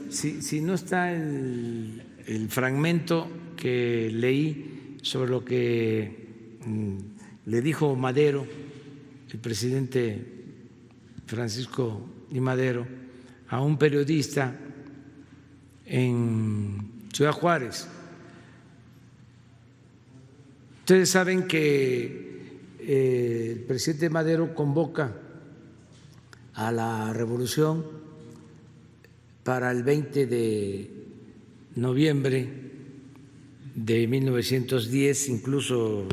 si no está el fragmento que leí sobre lo que le dijo Madero, el presidente Francisco I. Madero, a un periodista en Ciudad Juárez. Ustedes saben que el presidente Madero convoca a la revolución para el 20 de noviembre de 1910, incluso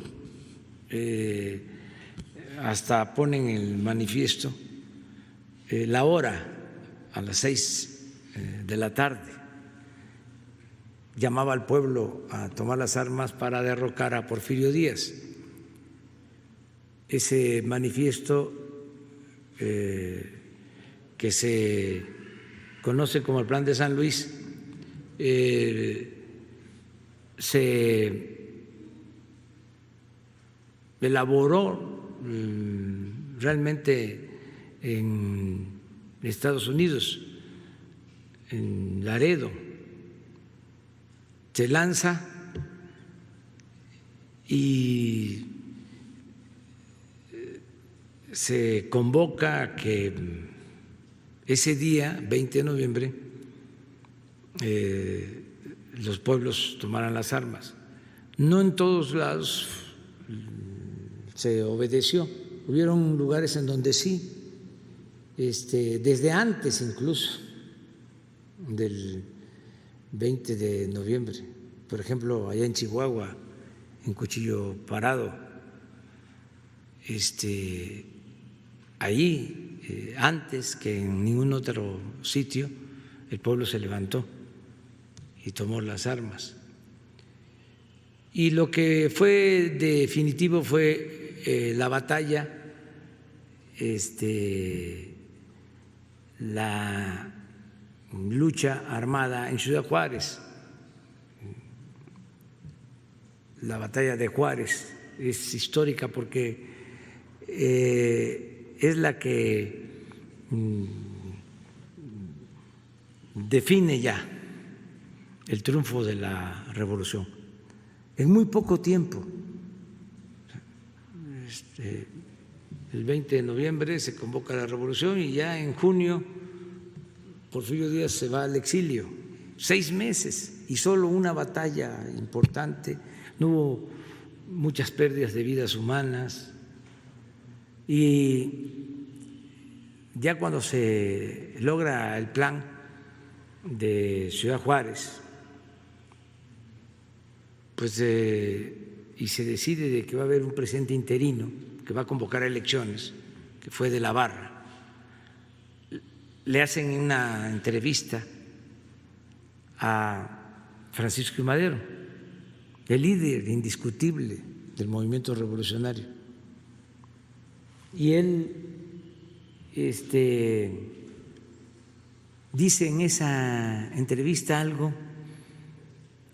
hasta ponen el manifiesto la hora a las 6 de la tarde. Llamaba al pueblo a tomar las armas para derrocar a Porfirio Díaz. Ese manifiesto que se conoce como el Plan de San Luis se elaboró realmente en Estados Unidos, en Laredo. Se lanza y se convoca a que ese día, 20 de noviembre, los pueblos tomaran las armas. No en todos lados se obedeció, hubieron lugares en donde sí, desde antes incluso del 20 de noviembre, por ejemplo, allá en Chihuahua, en Cuchillo Parado, ahí, antes que en ningún otro sitio, el pueblo se levantó y tomó las armas. Y lo que fue definitivo fue la batalla, la lucha armada en Ciudad Juárez. La batalla de Juárez es histórica porque es la que define ya el triunfo de la revolución. En muy poco tiempo, el 20 de noviembre se convoca la revolución y ya en junio Porfirio Díaz se va al exilio, 6 meses y solo una batalla importante, no hubo muchas pérdidas de vidas humanas y ya cuando se logra el plan de Ciudad Juárez, pues y se decide de que va a haber un presidente interino que va a convocar a elecciones, que fue de la Barra. Le hacen una entrevista a Francisco I. Madero, el líder indiscutible del movimiento revolucionario. Y él dice en esa entrevista algo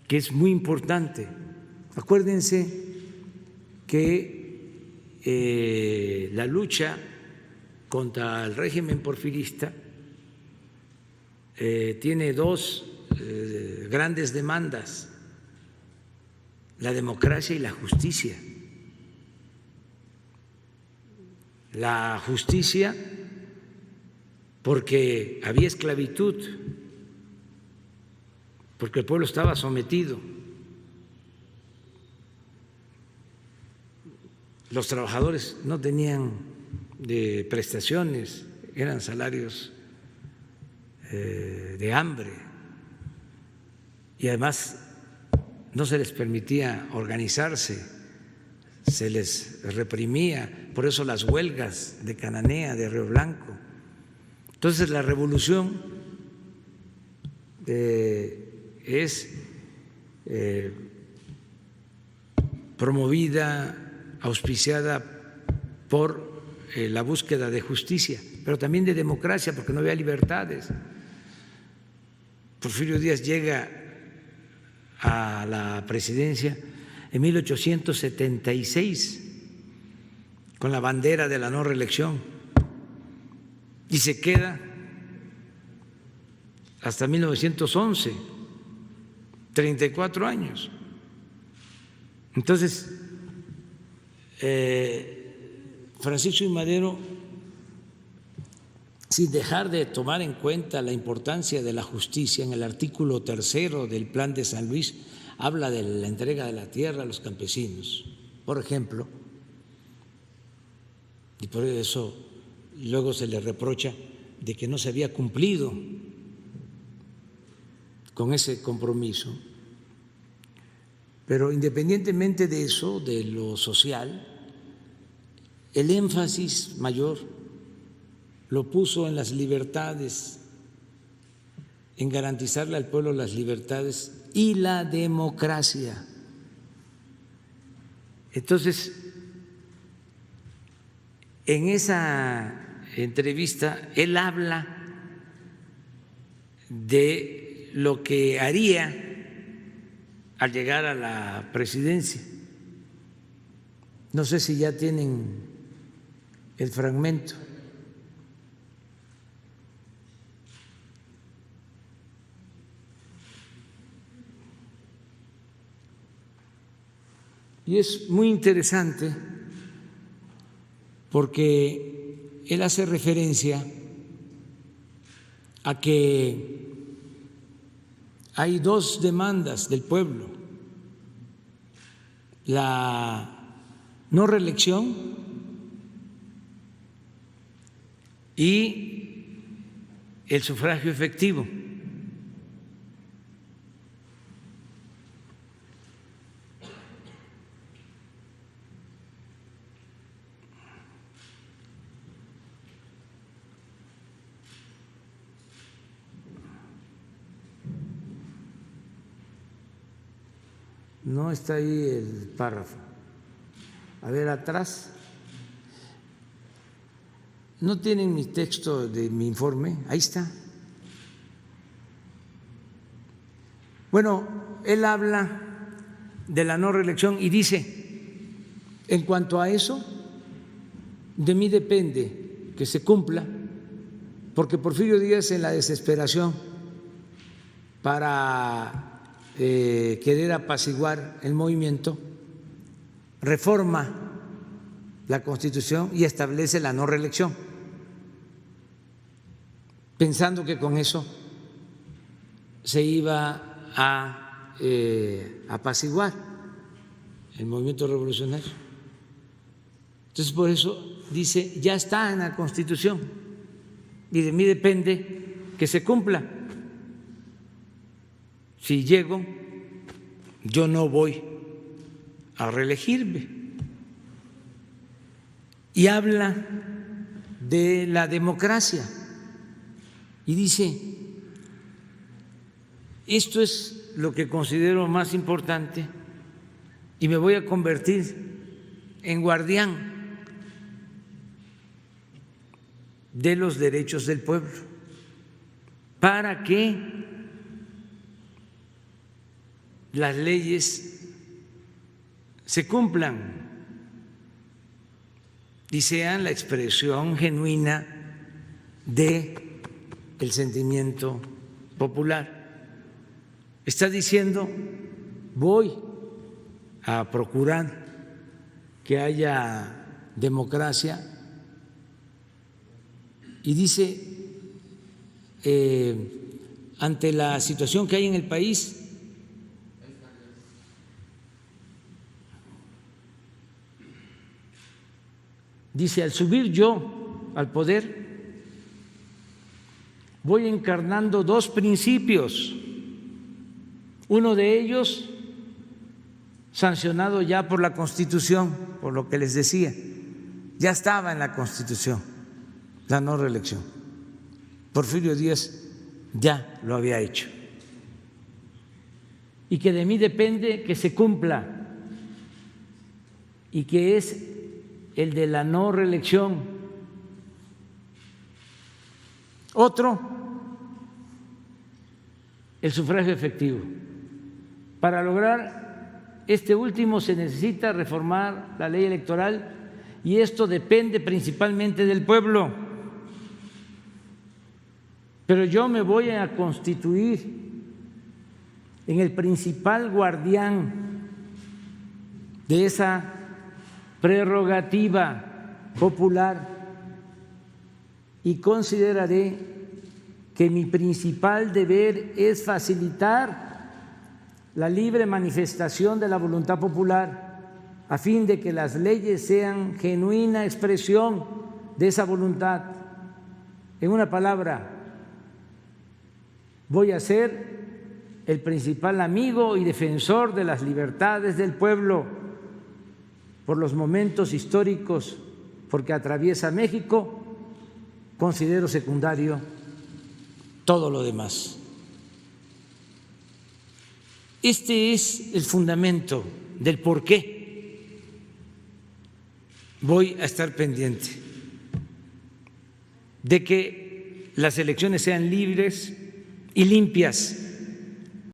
que es muy importante. Acuérdense que la lucha contra el régimen porfirista tiene 2 grandes demandas: la democracia y la justicia. La justicia porque había esclavitud, porque el pueblo estaba sometido. Los trabajadores no tenían prestaciones, eran salarios de hambre y además no se les permitía organizarse, se les reprimía, por eso las huelgas de Cananea, de Río Blanco. Entonces la revolución es promovida, auspiciada por la búsqueda de justicia, pero también de democracia, porque no había libertades. Porfirio Díaz llega a la presidencia en 1876 con la bandera de la no reelección y se queda hasta 1911, 34 años. Entonces, Francisco I. Madero, sin dejar de tomar en cuenta la importancia de la justicia, en el artículo 3 del Plan de San Luis habla de la entrega de la tierra a los campesinos, por ejemplo, y por eso luego se le reprocha de que no se había cumplido con ese compromiso. Pero independientemente de eso, de lo social, el énfasis mayor lo puso en las libertades, en garantizarle al pueblo las libertades y la democracia. Entonces, en esa entrevista, él habla de lo que haría al llegar a la presidencia. No sé si ya tienen el fragmento. Y es muy interesante porque él hace referencia a que hay dos demandas del pueblo: la no reelección y el sufragio efectivo. No está ahí el párrafo. A ver, atrás. ¿No tienen mi texto de mi informe? Ahí está. Bueno, él habla de la no reelección y dice: en cuanto a eso, de mí depende que se cumpla, porque Porfirio Díaz, en la desesperación para querer apaciguar el movimiento, reforma la Constitución y establece la no reelección, pensando que con eso se iba a apaciguar el movimiento revolucionario. Entonces, por eso dice: ya está en la Constitución y de mí depende que se cumpla. Si llego, yo no voy a reelegirme. Y habla de la democracia y dice: esto es lo que considero más importante y me voy a convertir en guardián de los derechos del pueblo para que las leyes se cumplan y sean la expresión genuina del sentimiento popular. Está diciendo: voy a procurar que haya democracia, y dice, ante la situación que hay en el país, dice: al subir yo al poder, voy encarnando dos principios, uno de ellos sancionado ya por la Constitución, por lo que les decía, ya estaba en la Constitución la no reelección. Porfirio Díaz ya lo había hecho. Y que de mí depende que se cumpla, y que es el de la no reelección. Otro, el sufragio efectivo. Para lograr este último se necesita reformar la ley electoral, y esto depende principalmente del pueblo. pero yo me voy a constituir en el principal guardián de esa prerrogativa popular y consideraré que mi principal deber es facilitar la libre manifestación de la voluntad popular a fin de que las leyes sean genuina expresión de esa voluntad. En una palabra, voy a ser el principal amigo y defensor de las libertades del pueblo por los momentos históricos porque atraviesa México. Considero secundario todo lo demás. Este es el fundamento del por qué voy a estar pendiente de que las elecciones sean libres y limpias,